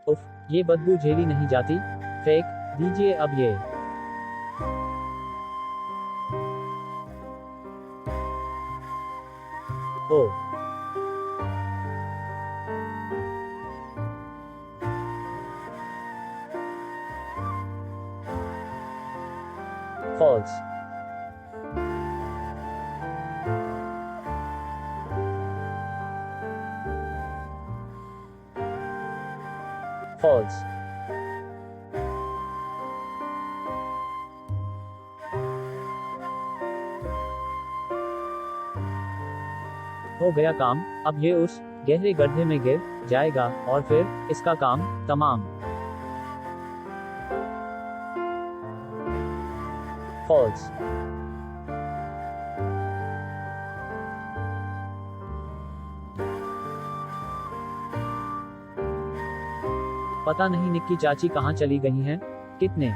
उफ, ये बदबू झेली नहीं जाती। फेंक दीजिए अब ये। ओ फॉल्स। फॉल्स। हो गया काम, अब ये उस गहरे गड्ढे में गिर जाएगा और फिर इसका काम तमाम। फॉल्स। पता नहीं निक्की चाची कहाँ चली गई हैं। कितने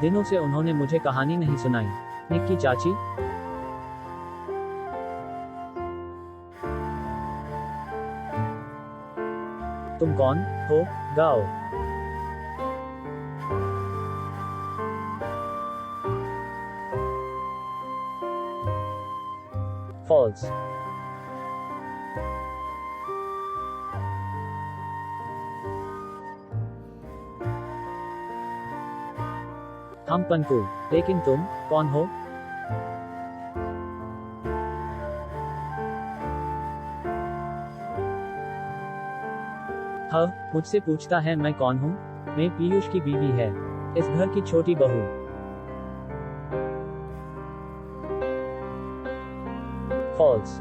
दिनों से उन्होंने मुझे कहानी नहीं सुनाई। निक्की चाची, तुम कौन हो? गाओ। फॉल्स। हम पनकू, लेकिन तुम कौन हो? मुझसे पूछता है मैं कौन हूँ? मैं पीयूष की बीवी है, इस घर की छोटी बहू। फॉल्स।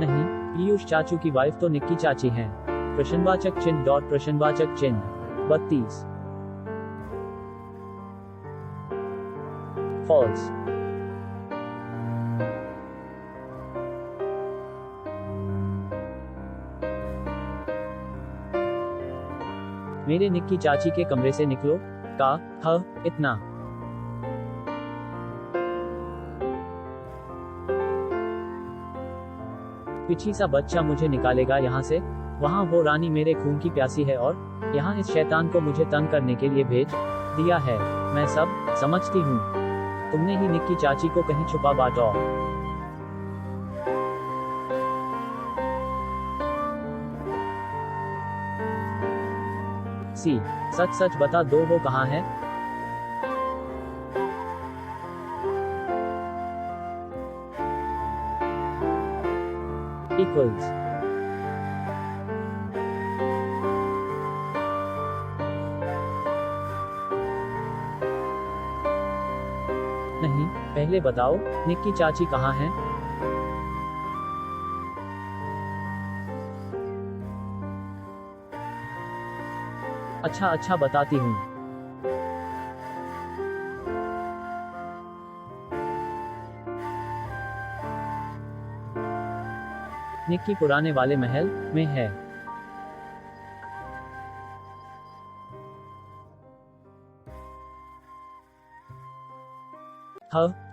नहीं, पीयूष चाचू की वाइफ तो निक्की चाची हैं। प्रश्नवाचक चिन्ह डॉट प्रश्नवाचक चिन्ह 32। फॉल्स। मेरे निक्की चाची के कमरे से निकलो। इतना। पिछी सा बच्चा मुझे निकालेगा यहाँ से। वहाँ वो रानी मेरे खून की प्यासी है और यहाँ इस शैतान को मुझे तंग करने के लिए भेज दिया है। मैं सब समझती हूँ। तुमने ही निक्की चाची को कहीं छुपा बांटा। सी, सच सच बता दो वो कहाँ है? इक्वल्स। नहीं, पहले बताओ निक्की चाची कहाँ है? अच्छा बताती हूँ। निक्की पुराने वाले महल में है।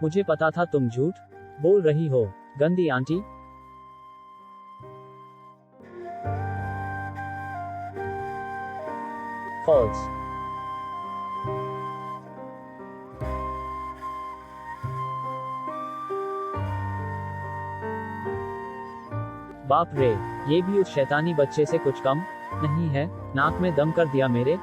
मुझे पता था तुम झूठ बोल रही हो, गंदी आंटी। फॉल्स। बाप रे, ये भी उस शैतानी बच्चे से कुछ कम नहीं है। नाक में दम कर दिया मेरे।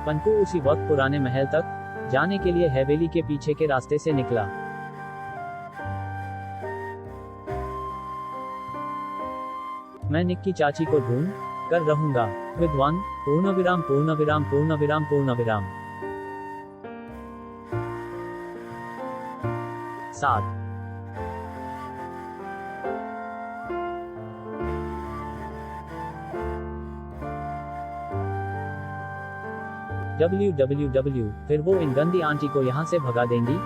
पनकू उसी वक्त पुराने महल तक जाने के लिए हवेली के पीछे के रास्ते से निकला। मैं निक्की चाची को ढूंढ कर रहूंगा। विद्वान पूर्णविराम पूर्णविराम पूर्णविराम पूर्णविराम। 7। www, फिर वो इन गंदी आंटी को यहाँ से भगा देंगी।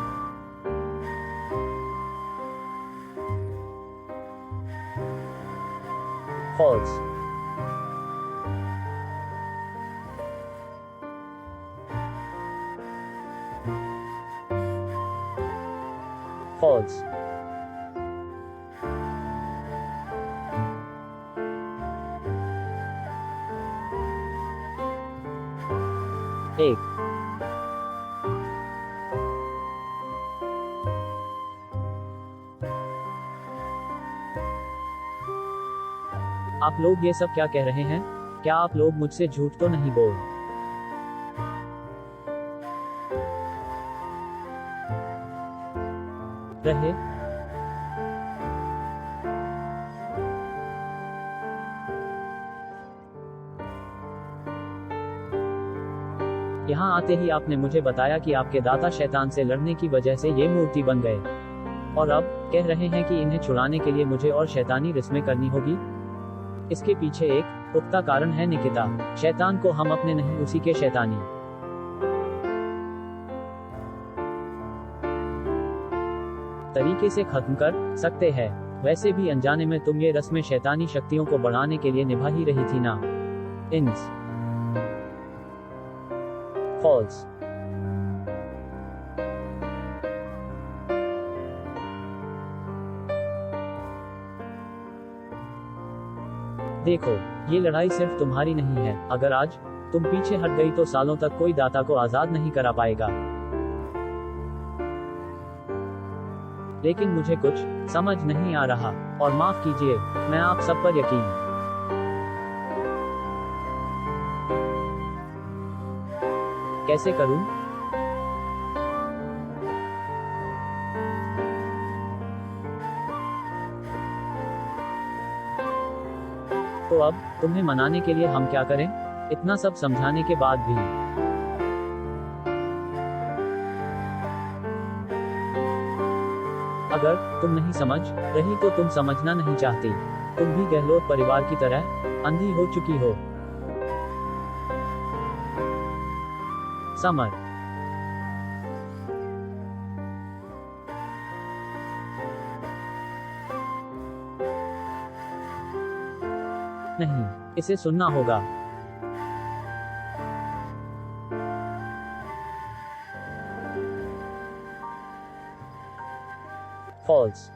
फॉल्स। फॉल्स। एक। आप लोग ये सब क्या कह रहे हैं? क्या आप लोग मुझसे झूठ तो नहीं बोल रहे? यहाँ आते ही आपने मुझे बताया कि आपके दाता शैतान से लड़ने की वजह से ये मूर्ति बन गए, और अब कह रहे हैं कि इन्हें छुड़ाने के लिए मुझे और शैतानी रस्में करनी होगी। इसके पीछे एक पुख्ता कारण है निकिता। शैतान को हम अपने नहीं, उसी के शैतानी तरीके से खत्म कर सकते हैं। वैसे भी अनजाने में तुम ये रस्में शैतानी शक्तियों को बढ़ाने के लिए निभा ही रही थी ना। इंस। फॉल्स। देखो, ये लड़ाई सिर्फ तुम्हारी नहीं है। अगर आज तुम पीछे हट गई तो सालों तक कोई दाता को आजाद नहीं करा पाएगा। लेकिन मुझे कुछ समझ नहीं आ रहा, और माफ कीजिए, मैं आप सब पर यकीन कैसे करूं? तो अब तुम्हें मनाने के लिए हम क्या करें? इतना सब समझाने के बाद भी अगर तुम नहीं समझ रही तो तुम समझना नहीं चाहती। तुम भी गहलोत परिवार की तरह अंधी हो चुकी हो। समर। नहीं, इसे सुनना होगा। फॉल्स।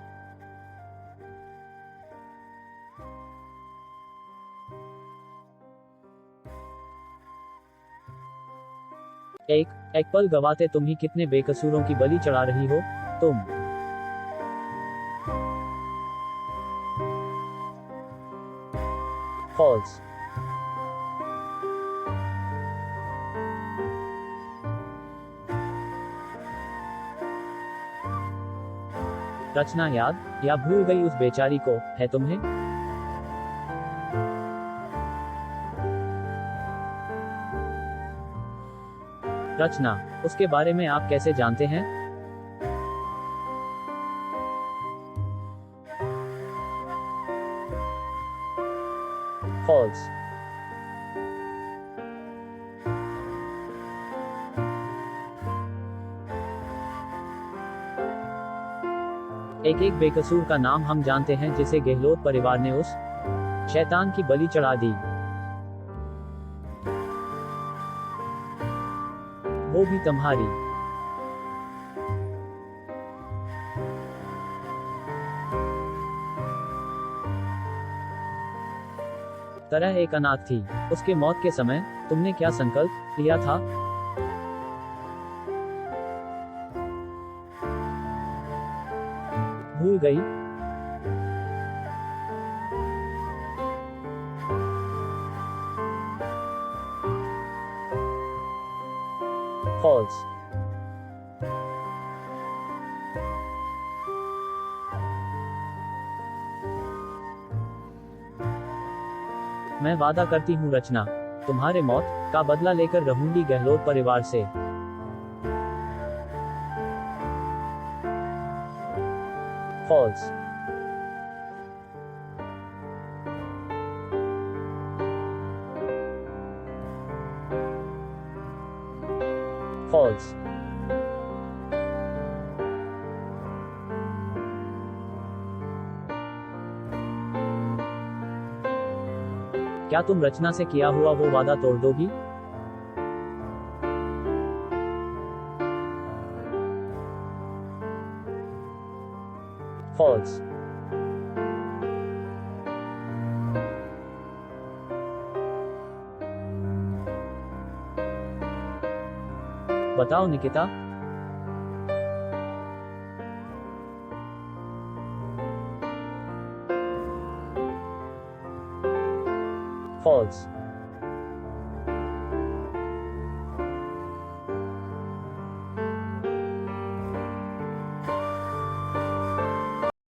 एक पल गवाते तुम ही कितने बेकसूरों की बलि चढ़ा रही हो तुम। फॉल्स। रचना याद या भूल गई उस बेचारी को है तुम्हें? रचना, उसके बारे में आप कैसे जानते हैं? फॉल्स। एक एक बेकसूर का नाम हम जानते हैं जिसे गहलोत परिवार ने उस शैतान की बलि चढ़ा दी, वो भी तुम्हारी तरह एक अनाथ थी। उसके मौत के समय तुमने क्या संकल्प लिया था? भूल गई? फॉल्स। मैं वादा करती हूँ रचना, तुम्हारे मौत का बदला लेकर रहूंगी गहलोत परिवार से। फॉल्स। फॉल्स। क्या तुम रचना से किया हुआ वो वादा तोड़ दोगी? फॉल्स। बताओ निकिता। फॉल्स।